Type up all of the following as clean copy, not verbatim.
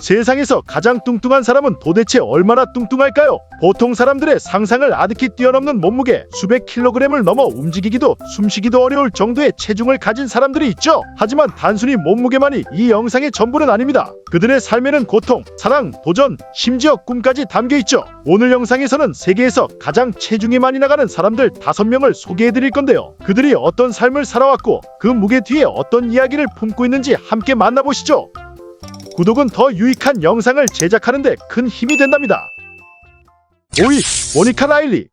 세상에서 가장 뚱뚱한 사람은 도대체 얼마나 뚱뚱할까요? 보통 사람들의 상상을 아득히 뛰어넘는 몸무게, 수백 킬로그램을 넘어 움직이기도 숨쉬기도 어려울 정도의 체중을 가진 사람들이 있죠. 하지만 단순히 몸무게만이 이 영상의 전부는 아닙니다. 그들의 삶에는 고통, 사랑, 도전, 심지어 꿈까지 담겨 있죠. 오늘 영상에서는 세계에서 가장 체중이 많이 나가는 사람들 5명을 소개해드릴 건데요. 그들이 어떤 삶을 살아왔고 그 무게 뒤에 어떤 이야기를 품고 있는지 함께 만나보시죠. 구독은 더 유익한 영상을 제작하는 데 큰 힘이 된답니다. 5위, 모니카 라일리.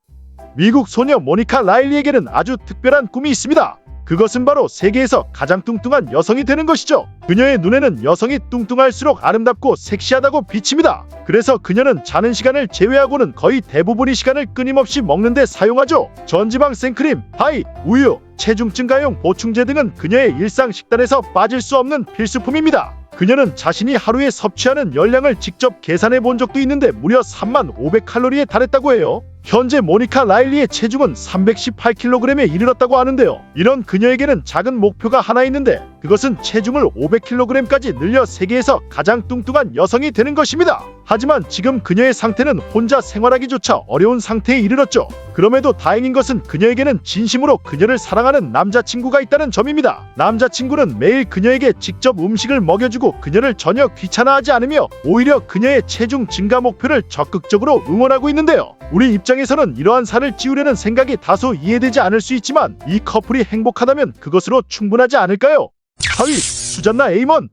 미국 소녀 모니카 라일리에게는 아주 특별한 꿈이 있습니다. 그것은 바로 세계에서 가장 뚱뚱한 여성이 되는 것이죠. 그녀의 눈에는 여성이 뚱뚱할수록 아름답고 섹시하다고 비칩니다. 그래서 그녀는 자는 시간을 제외하고는 거의 대부분의 시간을 끊임없이 먹는 데 사용하죠. 전지방 생크림, 파이, 우유, 체중 증가용 보충제 등은 그녀의 일상 식단에서 빠질 수 없는 필수품입니다. 그녀는 자신이 하루에 섭취하는 열량을 직접 계산해 본 적도 있는데 무려 35,500칼로리에 달했다고 해요. 현재 모니카 라일리의 체중은 318kg에 이르렀다고 하는데요. 이런 그녀에게는 작은 목표가 하나 있는데 그것은 체중을 500kg까지 늘려 세계에서 가장 뚱뚱한 여성이 되는 것입니다. 하지만 지금 그녀의 상태는 혼자 생활하기조차 어려운 상태에 이르렀죠. 그럼에도 다행인 것은 그녀에게는 진심으로 그녀를 사랑하는 남자친구가 있다는 점입니다. 남자친구는 매일 그녀에게 직접 음식을 먹여주고 그녀를 전혀 귀찮아하지 않으며 오히려 그녀의 체중 증가 목표를 적극적으로 응원하고 있는데요. 우리 입장에서는 이러한 살을 찌우려는 생각이 다소 이해되지 않을 수 있지만 이 커플이 행복하다면 그것으로 충분하지 않을까요? 4위, 수잔나 에이먼.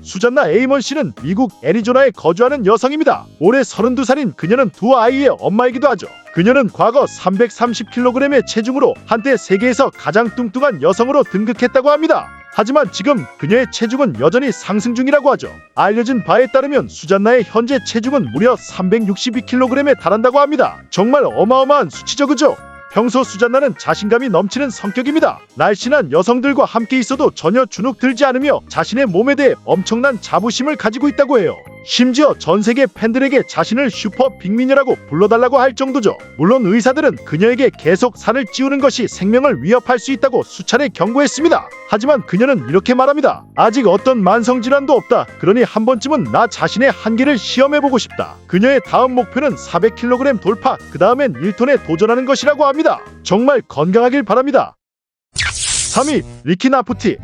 수잔나 에이먼 씨는 미국 애리조나에 거주하는 여성입니다. 올해 32살인 그녀는 두 아이의 엄마이기도 하죠. 그녀는 과거 330kg의 체중으로 한때 세계에서 가장 뚱뚱한 여성으로 등극했다고 합니다. 하지만 지금 그녀의 체중은 여전히 상승 중이라고 하죠. 알려진 바에 따르면 수잔나의 현재 체중은 무려 362kg에 달한다고 합니다. 정말 어마어마한 수치죠, 그죠? 평소 수잔나는 자신감이 넘치는 성격입니다. 날씬한 여성들과 함께 있어도 전혀 주눅 들지 않으며 자신의 몸에 대해 엄청난 자부심을 가지고 있다고 해요. 심지어 전 세계 팬들에게 자신을 슈퍼 빅미녀라고 불러달라고 할 정도죠. 물론 의사들은 그녀에게 계속 살을 찌우는 것이 생명을 위협할 수 있다고 수차례 경고했습니다. 하지만 그녀는 이렇게 말합니다. 아직 어떤 만성질환도 없다. 그러니 한 번쯤은 나 자신의 한계를 시험해보고 싶다. 그녀의 다음 목표는 400kg 돌파, 그 다음엔 1톤에 도전하는 것이라고 합니다. 정말 건강하길 바랍니다. 3위, 리키 나프티.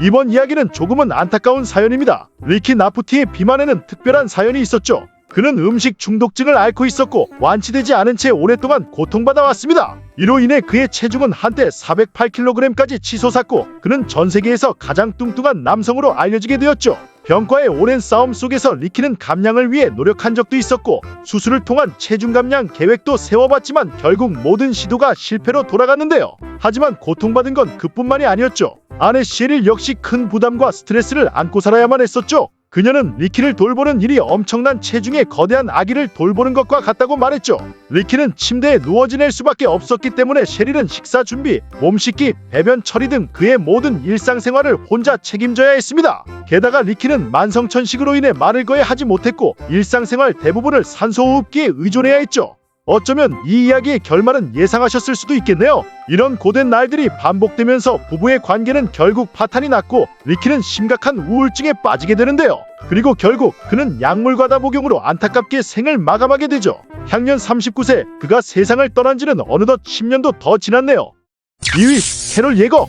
이번 이야기는 조금은 안타까운 사연입니다. 리키 나프티의 비만에는 특별한 사연이 있었죠. 그는 음식 중독증을 앓고 있었고 완치되지 않은 채 오랫동안 고통받아 왔습니다. 이로 인해 그의 체중은 한때 408kg까지 치솟았고 그는 전 세계에서 가장 뚱뚱한 남성으로 알려지게 되었죠. 병과의 오랜 싸움 속에서 리키는 감량을 위해 노력한 적도 있었고 수술을 통한 체중 감량 계획도 세워봤지만 결국 모든 시도가 실패로 돌아갔는데요. 하지만 고통받은 건 그뿐만이 아니었죠. 아내 셰릴 역시 큰 부담과 스트레스를 안고 살아야만 했었죠. 그녀는 리키를 돌보는 일이 엄청난 체중의 거대한 아기를 돌보는 것과 같다고 말했죠. 리키는 침대에 누워 지낼 수밖에 없었기 때문에 셰릴은 식사 준비, 몸 씻기, 배변 처리 등 그의 모든 일상생활을 혼자 책임져야 했습니다. 게다가 리키는 만성천식으로 인해 말을 거의 하지 못했고 일상생활 대부분을 산소호흡기에 의존해야 했죠. 어쩌면 이 이야기의 결말은 예상하셨을 수도 있겠네요. 이런 고된 날들이 반복되면서 부부의 관계는 결국 파탄이 났고 리키는 심각한 우울증에 빠지게 되는데요. 그리고 결국 그는 약물 과다 복용으로 안타깝게 생을 마감하게 되죠. 향년 39세, 그가 세상을 떠난 지는 어느덧 10년도 더 지났네요. 2위, 캐롤 예거.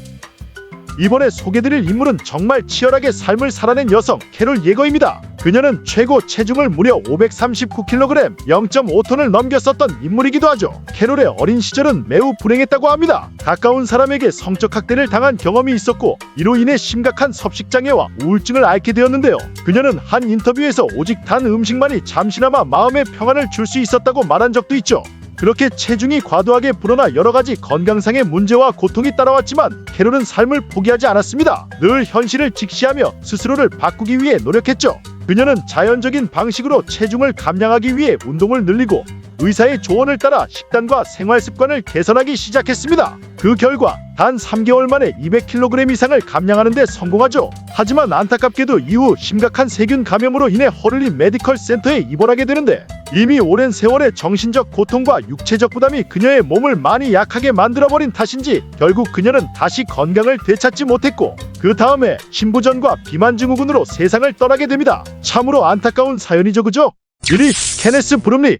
이번에 소개드릴 인물은 정말 치열하게 삶을 살아낸 여성 캐롤 예거입니다. 그녀는 최고 체중을 무려 539kg, 0.5톤을 넘겼었던 인물이기도 하죠. 캐롤의 어린 시절은 매우 불행했다고 합니다. 가까운 사람에게 성적 학대를 당한 경험이 있었고 이로 인해 심각한 섭식장애와 우울증을 앓게 되었는데요. 그녀는 한 인터뷰에서 오직 단 음식만이 잠시나마 마음의 평안을 줄 수 있었다고 말한 적도 있죠. 그렇게 체중이 과도하게 불어나 여러가지 건강상의 문제와 고통이 따라왔지만 캐롤은 삶을 포기하지 않았습니다. 늘 현실을 직시하며 스스로를 바꾸기 위해 노력했죠. 그녀는 자연적인 방식으로 체중을 감량하기 위해 운동을 늘리고 의사의 조언을 따라 식단과 생활 습관을 개선하기 시작했습니다. 그 결과 단 3개월 만에 200kg 이상을 감량하는 데 성공하죠. 하지만 안타깝게도 이후 심각한 세균 감염으로 인해 허를리 메디컬 센터에 입원하게 되는데, 이미 오랜 세월의 정신적 고통과 육체적 부담이 그녀의 몸을 많이 약하게 만들어버린 탓인지 결국 그녀는 다시 건강을 되찾지 못했고, 그 다음에 신부전과 비만 증후군으로 세상을 떠나게 됩니다. 참으로 안타까운 사연이죠, 그죠? 1위 케네스 브룸리.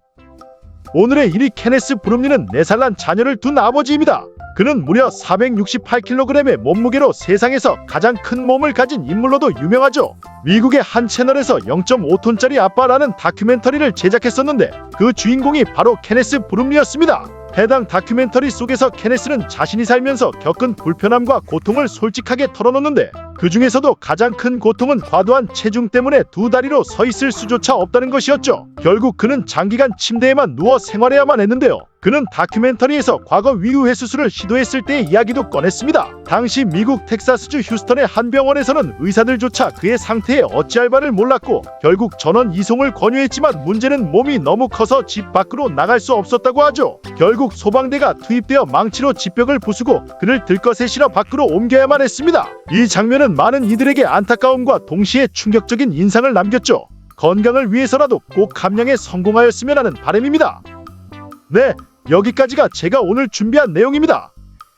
오늘의 1위 케네스 브룸리는 4살 난 자녀를 둔 아버지입니다. 그는 무려 468kg의 몸무게로 세상에서 가장 큰 몸을 가진 인물로도 유명하죠. 미국의 한 채널에서 0.5톤짜리 아빠라는 다큐멘터리를 제작했었는데, 그 주인공이 바로 케네스 브룸리였습니다. 해당 다큐멘터리 속에서 케네스는 자신이 살면서 겪은 불편함과 고통을 솔직하게 털어놓는데, 그 중에서도 가장 큰 고통은 과도한 체중 때문에 두 다리로 서 있을 수조차 없다는 것이었죠. 결국 그는 장기간 침대에만 누워 생활해야만 했는데요. 그는 다큐멘터리에서 과거 위우해 수술을 시도했을 때의 이야기도 꺼냈습니다. 당시 미국 텍사스주 휴스턴의 한 병원에서는 의사들조차 그의 상태에 어찌할 바를 몰랐고, 결국 전원 이송을 권유했지만 문제는 몸이 너무 커서 집 밖으로 나갈 수 없었다고 하죠. 결국 소방대가 투입되어 망치로 집 벽을 부수고 그를 들것에 실어 밖으로 옮겨야만 했습니다. 이 장면은 많은 이들에게 안타까움과 동시에 충격적인 인상을 남겼죠. 건강을 위해서라도 꼭 감량에 성공하였으면 하는 바람입니다. 네, 여기까지가 제가 오늘 준비한 내용입니다.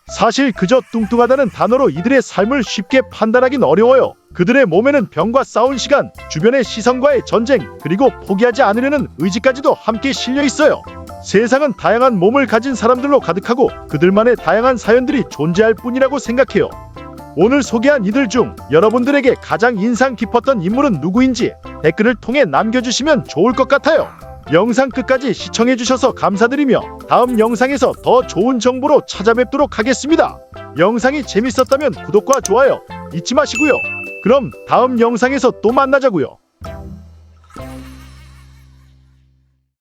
사실 그저 뚱뚱하다는 단어로 이들의 삶을 쉽게 판단하긴 어려워요. 그들의 몸에는 병과 싸운 시간, 주변의 시선과의 전쟁, 그리고 포기하지 않으려는 의지까지도 함께 실려 있어요. 세상은 다양한 몸을 가진 사람들로 가득하고 그들만의 다양한 사연들이 존재할 뿐이라고 생각해요. 오늘 소개한 이들 중 여러분들에게 가장 인상 깊었던 인물은 누구인지 댓글을 통해 남겨주시면 좋을 것 같아요. 영상 끝까지 시청해주셔서 감사드리며 다음 영상에서 더 좋은 정보로 찾아뵙도록 하겠습니다. 영상이 재밌었다면 구독과 좋아요 잊지 마시고요. 그럼 다음 영상에서 또 만나자고요.